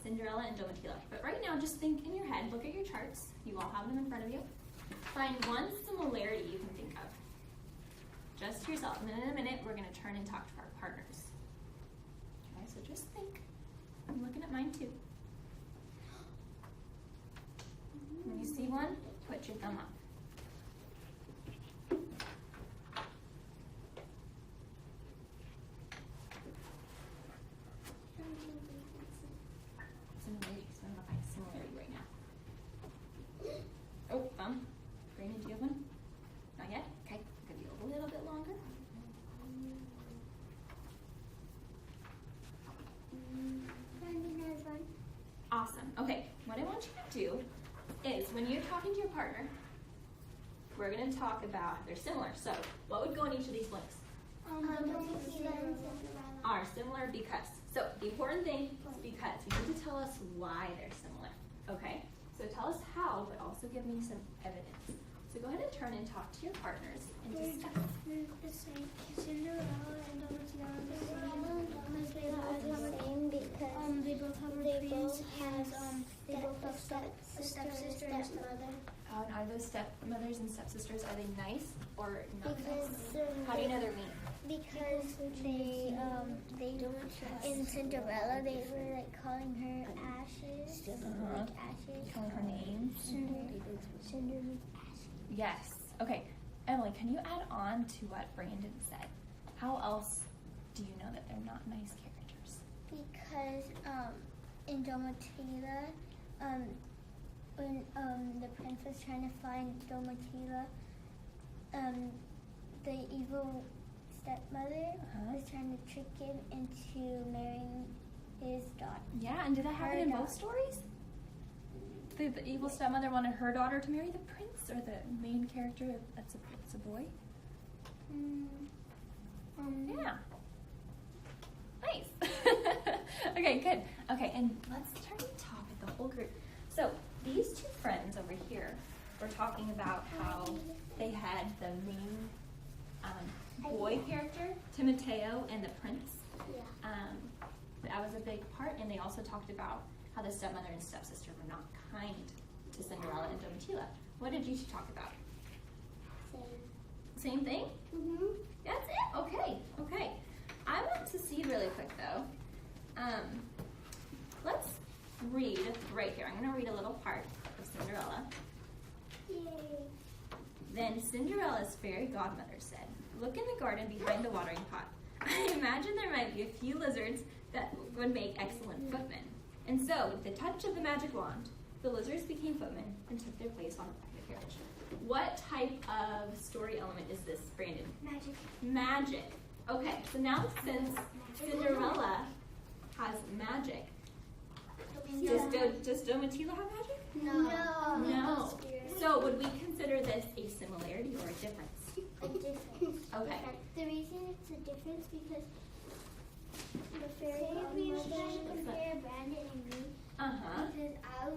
Cinderella and Domitilla. But right now, just think in your head, look at your charts. You all have them in front of you. Find one similarity you can think of. Just to yourself. And then in a minute, we're going to turn and talk to our partners. Okay, so just think. I'm looking at mine too. When you see one, put your thumb up. Similarity. So I'm going to find similarity right now. Oh, Brandon, do you have one? Not yet? Okay, I'll give you a little bit longer. Brandon has one. Awesome. Okay, what I want you to do is when you're talking to your partner, we're going to talk about they're similar. So what would go in each of these blanks? Domitilla and Cinderella. Are similar because. So the important thing is because. You need to tell us why they're similar. Okay? So tell us how, but also give me some evidence. So go ahead and turn and talk to your partners and discuss. They're the same. Cinderella and Domitilla are the same. They both have twins and they both have stepsister and stepmother. Oh, and are those stepmothers and stepsisters, are they nice or not Because nice? How do you know they're mean? Because they in Cinderella they were like calling her Ashes, like Ashes. Calling her names? Cinder. Yes. Okay. Emily, can you add on to what Brandon said? How else do you know that they're not nice characters? Because in Domitilla, when the prince was trying to find Domitilla, the evil stepmother was trying to trick him into marrying his daughter. Yeah, and did that happen in both stories? The evil stepmother wanted her daughter to marry the prince, or the main character that's a boy? Yeah. Nice. Okay, good. Okay, and let's turn and talk with the whole group. So these two friends over here were talking about how they had the main boy character, Timoteo, and the prince. That was a big part, and they also talked about how the stepmother and stepsister were not kind to Cinderella and Domitilla. What did you two talk about? Same thing? That's it? Okay, okay. I want to see really quick though. Let's read right here. I'm going to read a little part of Cinderella. Yay. Then Cinderella's fairy godmother said, "Look in the garden behind the watering pot. I imagine there might be a few lizards that would make excellent footmen." And so, with the touch of the magic wand, the lizards became footmen and took their place on the carriage. What type of story element is this, Brandon? Magic. Magic. Okay, so now since Cinderella has magic, does Domitilla have magic? No. So would we consider this a similarity or a difference? A difference. Okay. The reason it's a difference because the fairy godmother compare Brandon and me. Because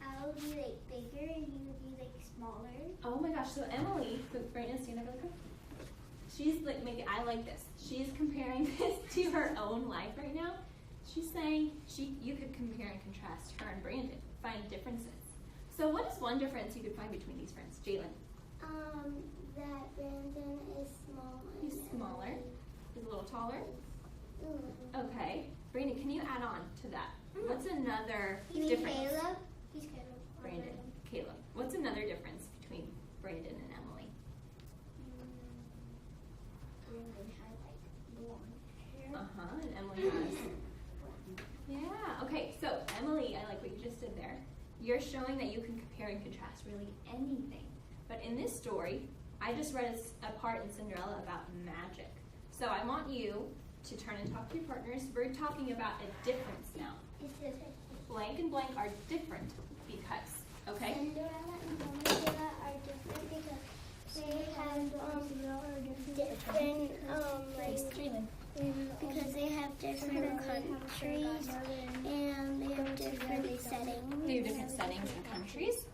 I would be like bigger and you would be like smaller. Oh my gosh, so Emily, Brandon, stand up really quick. She's like, I like this. She's comparing this to her own life right now. She's saying you could compare and contrast her and Brandon, find differences. So what is one difference you could find between these friends? Jalen? That Brandon is smaller. He's smaller. He's a little taller. Okay. Brandon, can you add on to that? What's another difference? Caleb? He's Caleb. Brandon. Caleb. What's another difference between Brandon and Emily? Brandon had like blonde hair. And Emily has. Yeah. Okay. So Emily, I like what you just did there. You're showing that you can compare and contrast really anything. But in this story, I just read a part in Cinderella about magic. So I want you to turn and talk to your partners. We're talking about a difference now. Blank and blank are different because, okay? Cinderella and Domitilla are different because they have different because they have different countries and they have different settings. They have different settings and countries.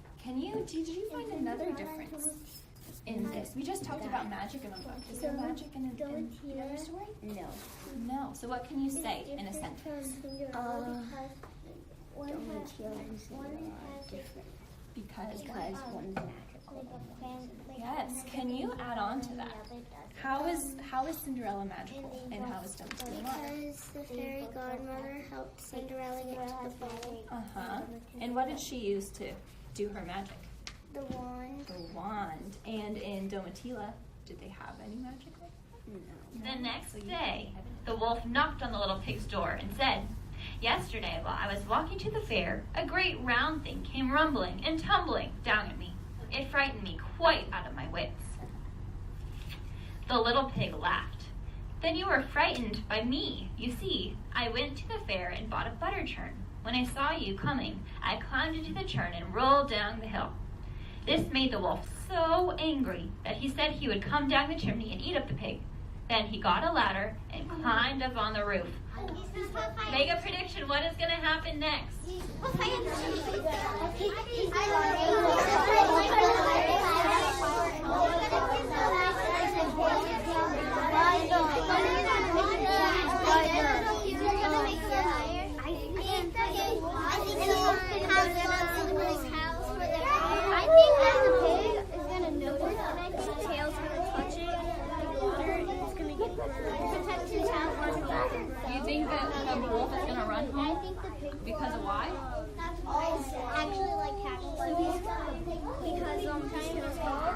Did you find another difference in this? We just talked about magic in one book. Is there magic in another story? No. So what can you say in a sentence? Domitilla and Cinderella are different. Because one's magical. yes, can you add on to that? How is Cinderella magical and how is Domitilla not? Because the fairy godmother helped Cinderella get to the ball. And what did she use to do her magic? The wand. The wand. And in Domitilla, did they have any magic like that? The next day, the wolf knocked on the little pig's door and said, "Yesterday, while I was walking to the fair, a great round thing came rumbling and tumbling down at me. It frightened me quite out of my wits." The little pig laughed. "Then you were frightened by me. You see, I went to the fair and bought a butter churn. When I saw you coming, I climbed into the churn and rolled down the hill." This made the wolf so angry that he said he would come down the chimney and eat up the pig. Then he got a ladder and climbed up on the roof. Make a prediction. What is going to happen next? I think that the pig is going to notice, and I think the tail's going to touch it, the water, and it's going to get burned. Sometimes the tail's going to back and Do you think that the wolf is going to run I home? think the pig Because of why? actually like tackle because he's going to stop.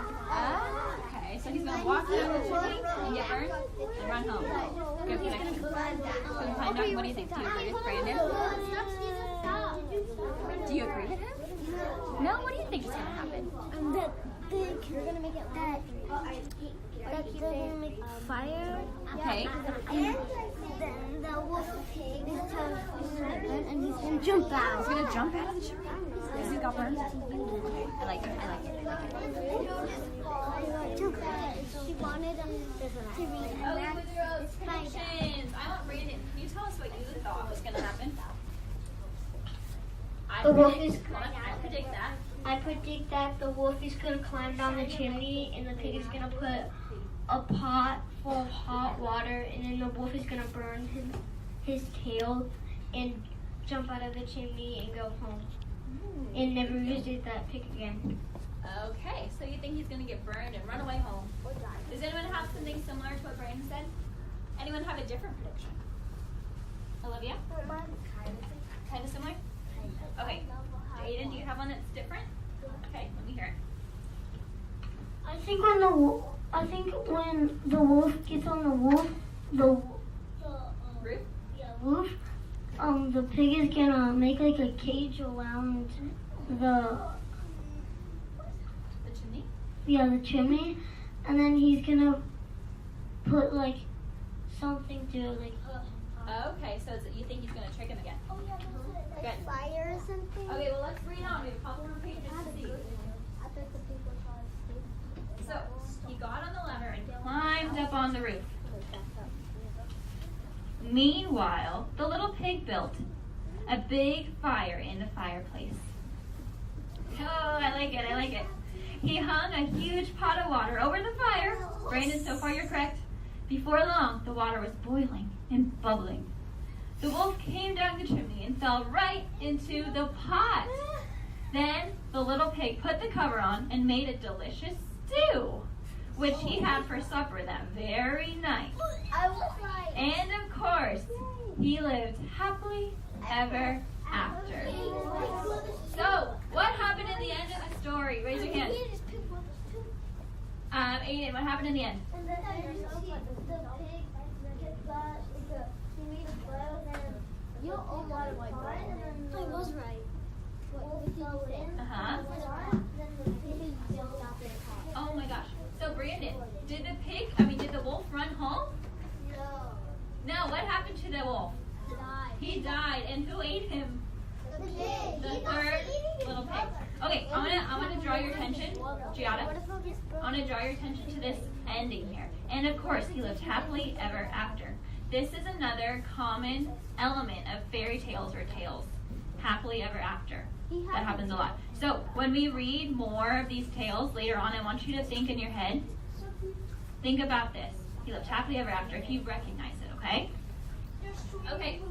Okay, so he's going to walk down the chimney and get burned and run home. Good prediction. So you find out, what do you think? Do you agree with Brandon? Do you agree with him? No, what do you think is going to happen? That you're going to make it that they're going to make fire. Okay. And then the wolf pig is and he's going to jump out. He's going to jump out of the chimney because he got burned. I like it. I like it. She wanted to read Predictions. I want Brandon. Can you tell us what you thought was going to happen? The wolf is. I predict that. I predict that the wolf is going to climb down the chimney and the pig is going to put a pot full of hot water and then the wolf is going to burn his tail and jump out of the chimney and go home and never visit that pig again. Okay, so you think he's going to get burned and run away home. Does anyone have something similar to what Brandon said? Anyone have a different prediction? Olivia? Kind of similar? Okay. Aiden, do you have one that's different? Okay, let me hear it. I think when the wolf gets on the Roof? the pig is gonna make like a cage around the chimney? the chimney, and then he's gonna put like something to like. Okay, so you think he's going to trick him again? Oh yeah, Good. fire or something. Okay, well let's read on. We have a couple more pages to see. I bet the pig was on. So, he got on the ladder and climbed up on the roof. Meanwhile, the little pig built a big fire in the fireplace. Oh, I like it, I like it. He hung a huge pot of water over the fire. Brandon, so far you're correct. Before long, the water was boiling and bubbling. The wolf came down the chimney and fell right into the pot. Then the little pig put the cover on and made a delicious stew, which he had for supper that very night. And of course, he lived happily ever after. So, what happened in the end of the story? Raise your hand. Aiden, what happened in the end? I was right. Oh my gosh. So Brandon, did the wolf run home? No, what happened to the wolf? He died. And who ate him? The third little pig. Okay, I want to draw your attention, Giada. I want to draw your attention to this ending here. And of course, he lived happily ever after. This is another common element of fairy tales or tales. Happily ever after. That happens a lot. So when we read more of these tales later on, I want you to think in your head, think about this. He lived happily ever after if you recognize it, okay? Okay,